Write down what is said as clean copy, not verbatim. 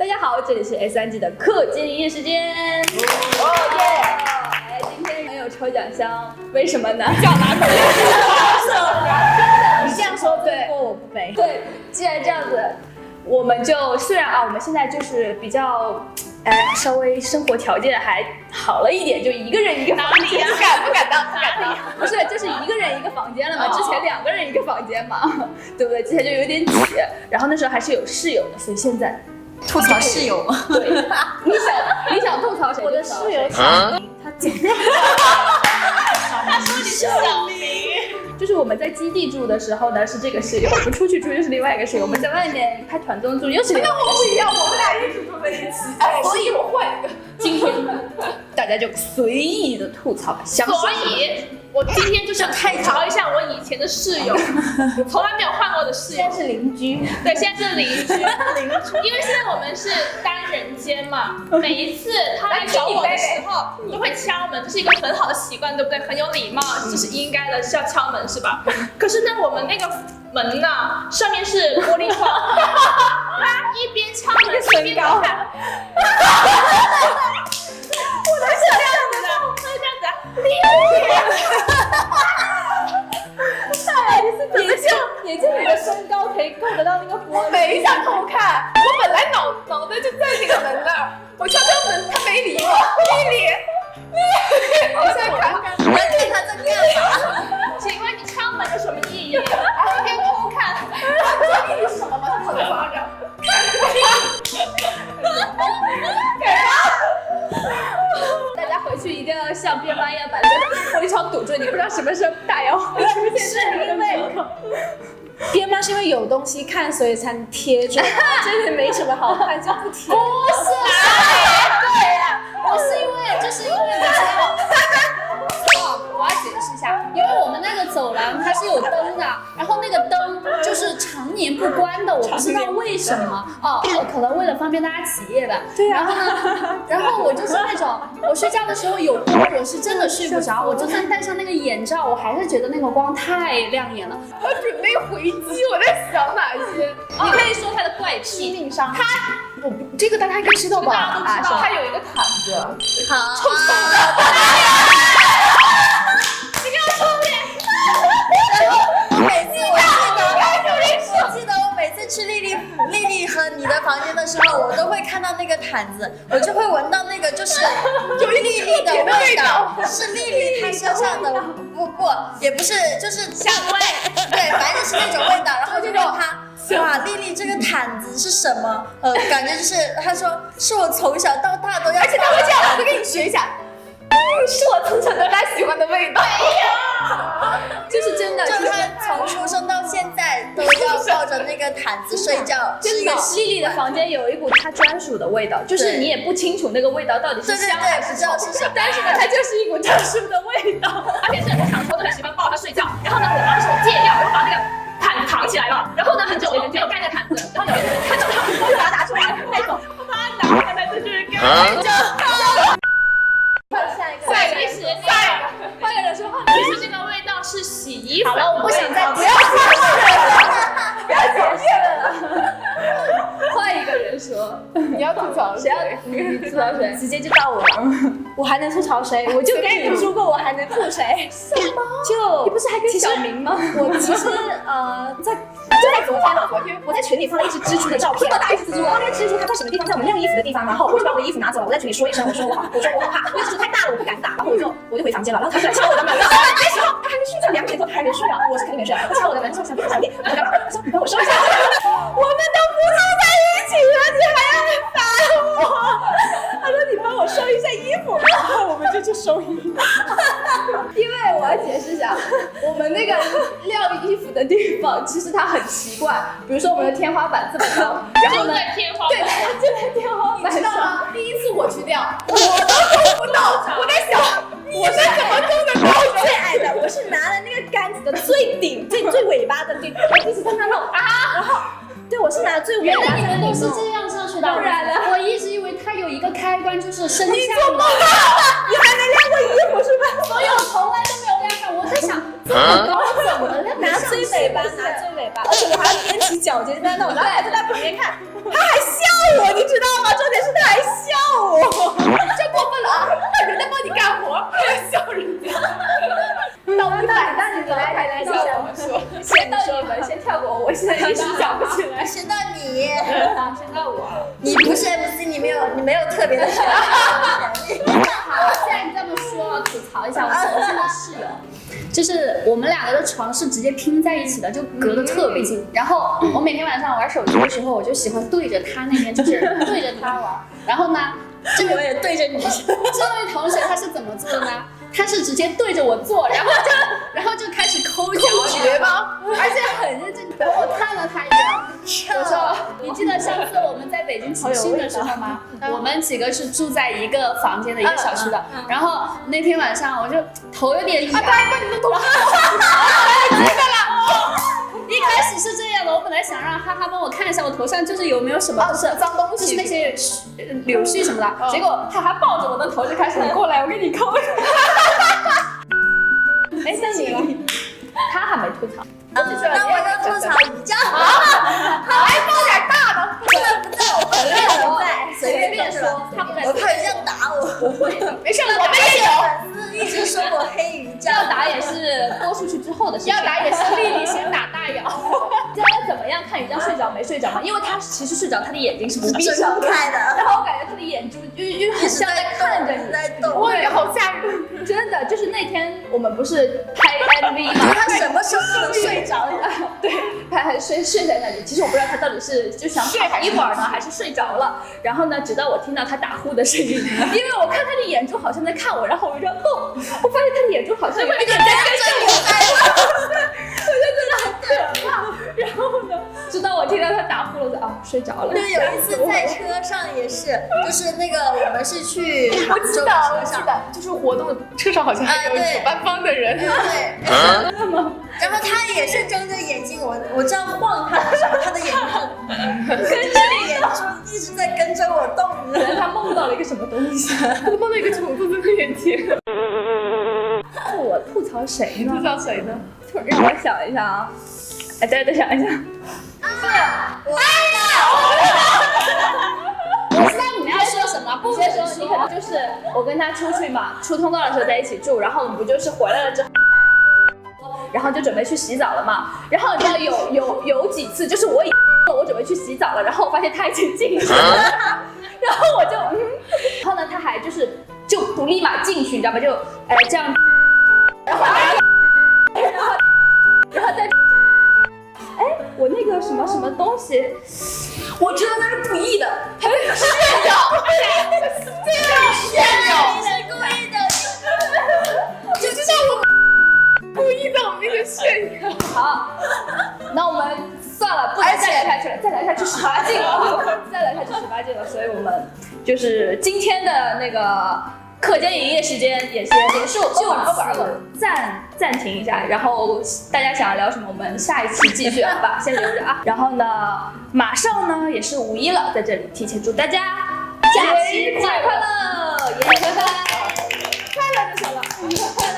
大家好，这里是 S3G 的课间营业时间。哦耶！今天没有抽奖箱，为什么呢？叫拿走。你这样说对，我不背。对，既然这样子，我们就虽然我们现在就是比较，稍微生活条件还好了一点，就一个人一个房间。不敢当。不是，就是一个人一个房间了嘛。之前2个人一个房间嘛，对不对？之前就有点挤，然后那时候还是有室友的，所以现在。吐槽室友吗？对，你想吐槽谁？我的室友小明，他怎么？他说你是小明。就是我们在基地住的时候呢，是这个室友；我们出去住又是另外一个室友；我们在外面拍团综住又是另外一个室友。跟我不一样，我们俩一直住在一起，所以我换一个。今天大家就随意的吐槽吧。所以，我今天就想吐槽一下我以前的室友，从来没有换过的室友。现在是邻居，对，现在是邻居。因为现在我们是单人间嘛，每一次他来找我的时候都会敲门，这是一个很好的习惯，对不对？很有礼貌，这是应该的，是要敲门是吧？可是呢，我们那个门呢，上面是玻璃窗，他一边敲门一边看。我的是这样子的，他是这样子也就你的身高可以够得到那个玻璃。没想偷看，我本来脑袋就在那个门那儿，我敲门，他没理我，没理。我现在看，我看他在干嘛？请问你敲门有什么意义？一边偷看，这意义是什么吗？他头发着，大家回去一定要像边妈一样把那个玻璃窗堵住，你不知道什么时候大妖会出现。是因为边妈是因为有东西看，所以才贴住，真的没什么好看就不贴。不是，对呀，我是因为就是因为你知道，我要解释一下，因为我们那个走廊它是有灯的，然后那个灯就是常年不关的，我不知道为什么可能为了方便大家起夜吧。对呀。然后呢，然后我就是那种我睡觉的时候有光，我是真的睡不着，我就算戴上那个眼罩，我还是觉得那个光太亮眼了。我准备回击，我在想哪些？你可以说他的怪癖。致命伤。我不，这个大家应该知道吧？大家都知道他有一个毯子，好，臭臭的。你给我抽脸！然后我每次我记得我每次去丽丽和你的房间的时候，我都会看到那个毯子，我就会闻到那个就是有丽丽的味道，是丽丽她身上的，不也不是，就是香味，对，反正就是那种味道，然后就问她。哇，丽丽这个毯子是什么？感觉就是她说是我从小到大都要，而且她会这样，我跟你学一下，是我从小到大喜欢的味道。就是真的，就是她从出生到现在都要抱着那个毯子睡觉。真的，丽丽的房间有一股她专属的味道，就是你也不清楚那个味道到底是香还是臭，但是呢，它就是一股特殊的味道。而且是我小时候特别喜欢抱她睡觉，然后呢，我当时戒掉，然后把那个毯子藏起来了，然后呢，很久没有盖那个毯子，然后有一次看到它，我就把它拿出来那种，把它拿回来再去盖。下一个，换个人说话，其实这个味道是洗衣服。好了，我不想再不要解释了，不要解释了。换一个人说，你要吐槽谁要你吐槽谁？直接就到我了。我还能吐槽谁？我就跟你说过，我还能吐谁？什么？就你不是还跟小明吗？我其实就在昨天我在群里放了一只蜘蛛的照片，这么大一只蜘蛛，然后那个蜘蛛它在什么地方？在我们晾衣服的地方，然后我就把我的衣服拿走了，我在群里说一声，我说我好怕，因为蜘蛛太大了，我不敢打，然后我就回房间了，然后他就来敲我的门，然后那时候他还没睡觉，2点多他还没睡啊，我是肯定没睡，他敲我的门说小点，我干嘛？他说你帮我收一下，我们都不住在一起了，你还要来打我？他说你帮我收一下衣服，然后我们就去收衣服。因为我要解释一下，我们那个晾衣服的地方其实它很奇怪，比如说我们的天花板这么高，然后呢，天花板，对，它就在天花板上。第一次我去晾，我都够不到，我在想我是怎么够得到的？最矮的，我是拿了那个杆子的最顶、最尾巴的地，我一直在那弄啊，然后对我是拿最尾巴的。原来你们都是这样上去的，当然了，我一直以为它有一个开关，就是升下。你做梦啊！你还没晾过衣服是吧？所以我从来都没有晾上。我在想，这么高怎么晾？拿最尾巴，而且我还要踮起脚尖在那，然后还在他旁边看，他还笑我，你知道吗？还笑我，这过分了啊！人家帮你干活，还笑人家。到100，那你来开玩笑，我说，先到你们，先跳过我，我现在一时想不起来。先到你，先到我。你不是 MC，你没有特别的选好，既然你这么说，吐槽一下我昨天的室友。就是我们两个的床是直接拼在一起的，就隔得特别近。然后我每天晚上玩手机的时候，我就喜欢对着他那边，就是对着他玩。然后呢，我也对着你。这位同学他是怎么做的呢？他是直接对着我做，然后就开始抠脚，绝吗？而且很认真。等我看了他一眼，我说：“你记得上次我们在北京起薪的时候吗？我们几个是住在一个房间的一个小区的。然后那天晚上我就头有点痒，他还把你的头记得了。一开始是这样的，我本来想让哈哈帮我看一下我头上就是有没有什么就是脏东西，就是那些柳絮什么的。结果哈哈抱着我的头就开始，你过来，我给你抠。哎，那你他还没吐槽。那我就吐槽一下。还放点大的，不在，我不在，随便说，他不在。我怕人家打我。不会的，没事，我们也有。粉丝一直说我黑鱼酱，要打也是播出去之后的事情。要打也是丽丽先打大姚。大家怎么样看鱼酱睡着没睡着嘛？因为他其实睡着，他的眼睛是不闭上的。开的。然后我感觉他的眼珠就很像在看着你，在动。我也好吓人，真的就是那天我们不是拍 MV 嘛，他什么时候都能睡着呀？对，他还睡在那里。其实我不知道他到底是就想躺一会儿呢，还是睡着了。然后呢，直到我听到他打呼的声音，因为我看他的眼珠好像在看我，然后我就哦，我发现他的眼珠好像有一点在跟着我，我就觉得很可怕。然后呢，直到我听到他打呼了，我就啊睡着了。对，有一次在车上也是，就是那个我们是去杭州的车上，就是活动车上好像还有主办方的人。对，然后他也是睁着眼睛，我这样晃他的时候，他的眼睛跟着眼珠一直在跟着我动。可能他梦到了一个什么东西，他梦到一个虫子在眼前。我吐槽谁呢？吐槽谁呢？让我想一下啊，哎，大家再想一想。我知道你们要说什么，不先说，你可能就是我跟他出去嘛，出通告的时候在一起住，然后我们不就是回来了之后。然后就准备去洗澡了嘛，然后你知道有几次就是我准备去洗澡了，然后我发现他已经进去了，然后我就然后呢他还就不立马进去，你知道吗？就这样，然后再我那个什么什么东西，我知道那是故意的，他那个炫耀，你是故意的，就像我。故意在我们面前炫耀。好，那我们算了，不能再聊下去了，再聊下去18禁了，再聊下去18禁了，所以我们就是今天的那个课间营业时间也先结束，就此暂停一下，然后大家想要聊什么，我们下一期继续，好吧？先留着啊。然后呢，马上呢也是5一了，在这里提前祝大家假期快乐，快乐就行了，快乐。